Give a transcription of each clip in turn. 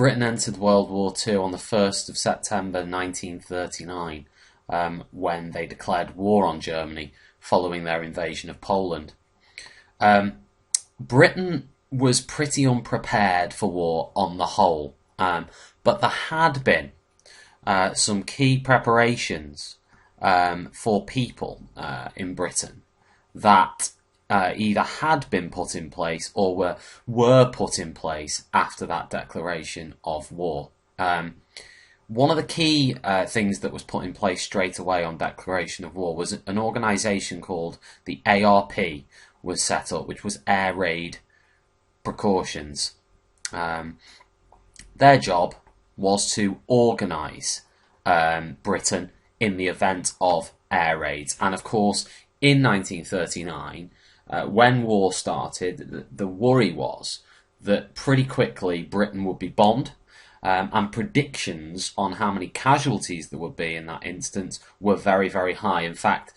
Britain entered World War II on the 1st of September 1939, when they declared war on Germany following their invasion of Poland. Britain was pretty unprepared for war on the whole, but there had been some key preparations for people in Britain that either had been put in place or were put in place after that declaration of war. One of the key things that was put in place straight away on declaration of war was an organisation called the ARP was set up, which was Air Raid Precautions. Their job was to organise Britain in the event of air raids. And of course, in 1939, when war started, the worry was that pretty quickly Britain would be bombed, and predictions on how many casualties there would be in that instance were very, very high. In fact,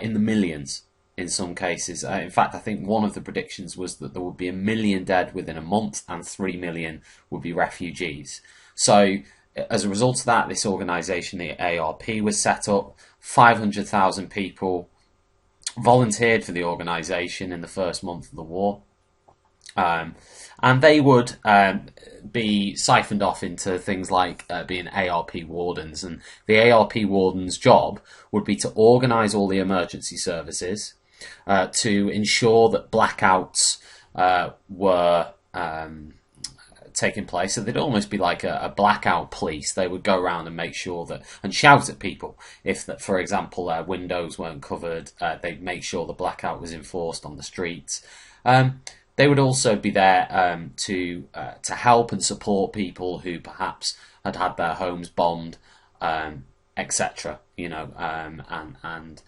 in the millions in some cases. In fact, I think one of the predictions was that there would be 1 million dead within a month and 3 million would be refugees. So as a result of that, this organisation, the ARP, was set up. 500,000 people volunteered for the organisation in the first month of the war. And they would be siphoned off into things like being ARP wardens. And the ARP warden's job would be to organise all the emergency services, to ensure that blackouts were taking place. So they'd almost be like a blackout police. They would go around and make sure that, and shout at people if, that, for example, their windows weren't covered. They'd make sure the blackout was enforced on the streets. They would also be there to help and support people who perhaps had had their homes bombed, etc. You know, and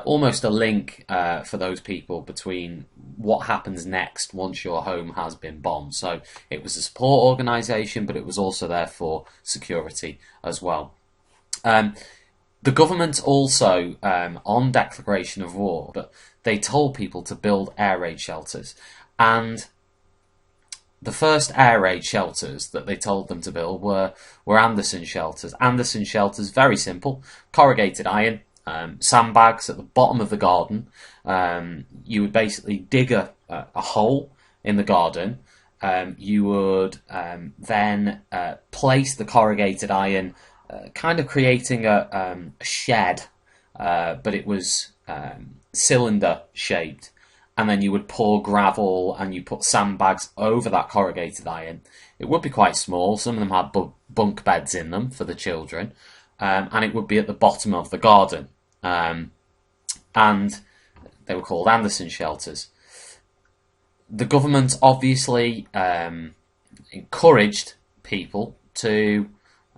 almost a link for those people between what happens next once your home has been bombed. So it was a support organisation, but it was also there for security as well. The government also, on declaration of war, but they told people to build air raid shelters. And the first air raid shelters that they told them to build were Anderson shelters. Anderson shelters, very simple, corrugated iron, sandbags at the bottom of the garden. You would basically dig a hole in the garden. You would then place the corrugated iron, kind of creating a shed, but it was cylinder shaped. And then you would pour gravel and you put sandbags over that corrugated iron. It would be quite small. Some of them had bunk beds in them for the children. And it would be at the bottom of the garden. And they were called Anderson shelters. The government obviously encouraged people to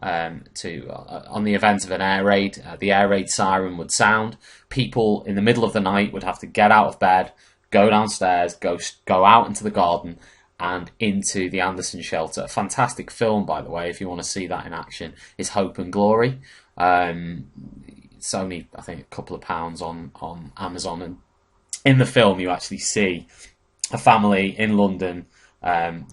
on the event of an air raid, the air raid siren would sound. People in the middle of the night would have to get out of bed, go downstairs, go out into the garden and into the Anderson shelter. A fantastic film, by the way, if you want to see that in action, is Hope and Glory. It's only, I think, a couple of pounds on Amazon. And in the film, you actually see a family in London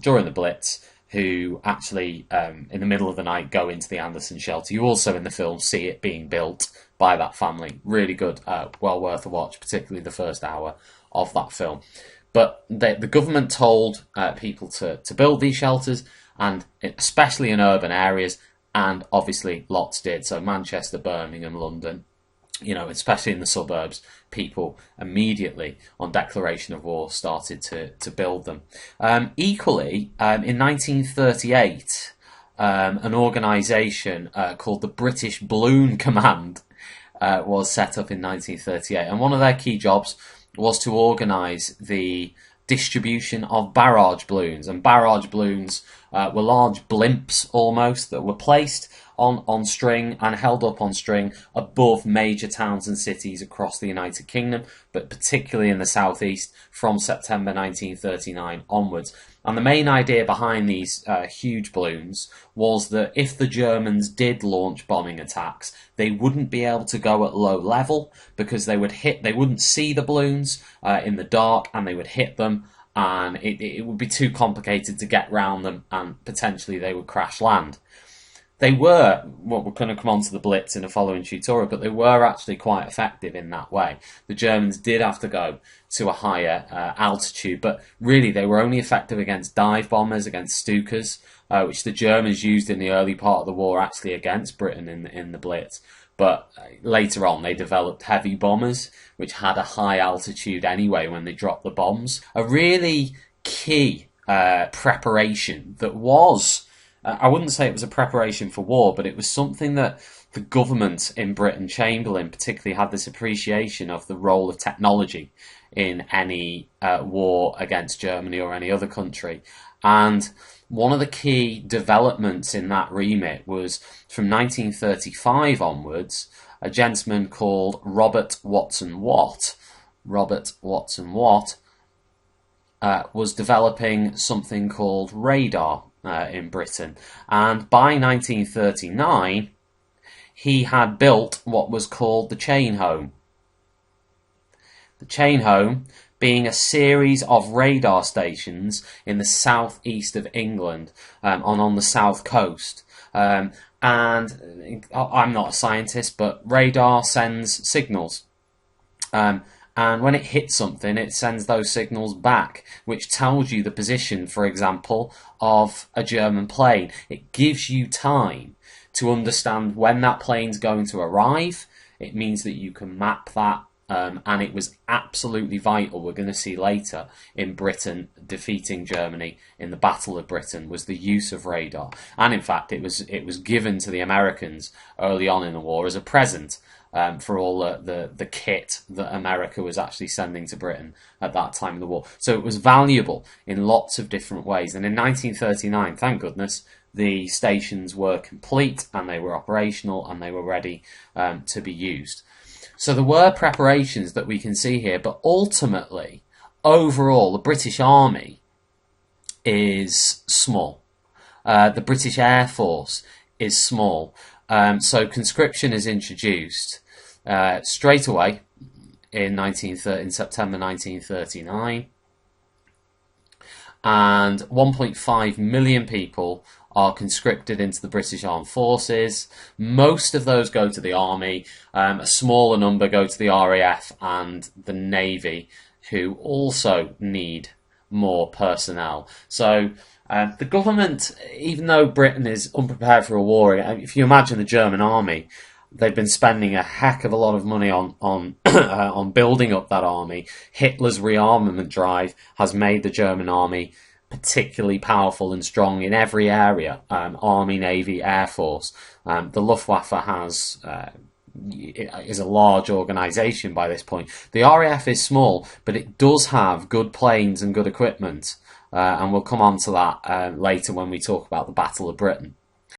during the Blitz who actually, in the middle of the night, go into the Anderson shelter. You also, in the film, see it being built by that family. Really good, well worth a watch, particularly the first hour of that film. But the government told people to build these shelters, and especially in urban areas, and obviously lots did. So Manchester, Birmingham, London, you know, especially in the suburbs, people immediately on declaration of war started to build them. Equally, in 1938, an organisation called the British Balloon Command was set up in 1938, and one of their key jobs was to organise the distribution of barrage balloons. And barrage balloons were large blimps almost that were placed on string and held up on string above major towns and cities across the United Kingdom, but particularly in the southeast from September 1939 onwards. And the main idea behind these huge balloons was that if the Germans did launch bombing attacks, they wouldn't be able to go at low level because they wouldn't see the balloons in the dark, and they would hit them and it would be too complicated to get round them, and potentially they would crash land. They were, well, we're going to come on to the Blitz in the following tutorial, but they were actually quite effective in that way. The Germans did have to go to a higher altitude, but really they were only effective against dive bombers, against Stukas, which the Germans used in the early part of the war actually against Britain in the Blitz. But later on they developed heavy bombers, which had a high altitude anyway when they dropped the bombs. A really key preparation that was... I wouldn't say it was a preparation for war, but it was something that the government in Britain, Chamberlain particularly, had this appreciation of the role of technology in any war against Germany or any other country. And one of the key developments in that remit was from 1935 onwards, a gentleman called Robert Watson Watt. Robert Watson Watt was developing something called radar in Britain, and by 1939 he had built what was called the chain home. The chain home being a series of radar stations in the southeast of England, on the south coast. And I'm not a scientist, but radar sends signals. And when it hits something, it sends those signals back, which tells you the position, for example, of a German plane. It gives you time to understand when that plane's going to arrive. It means that you can map that, and it was absolutely vital, we're going to see later, in Britain defeating Germany in the Battle of Britain, was the use of radar. And in fact, it was given to the Americans early on in the war as a present. For all the kit that America was actually sending to Britain at that time of the war. So it was valuable in lots of different ways. And in 1939, thank goodness, the stations were complete and they were operational and they were ready to be used. So there were preparations that we can see here, but ultimately, overall, the British Army is small. The British Air Force is small. So conscription is introduced straight away in September 1939, and 1.5 million people are conscripted into the British Armed Forces. Most of those go to the Army. A smaller number go to the RAF and the Navy, who also need more personnel. So the government, even though Britain is unprepared for a war, if you imagine the German army, they've been spending a heck of a lot of money on on building up that army. Hitler's rearmament drive has made the German army particularly powerful and strong in every area, army, navy, air force. The Luftwaffe is a large organisation by this point. The RAF is small, but it does have good planes and good equipment. And we'll come on to that later when we talk about the Battle of Britain.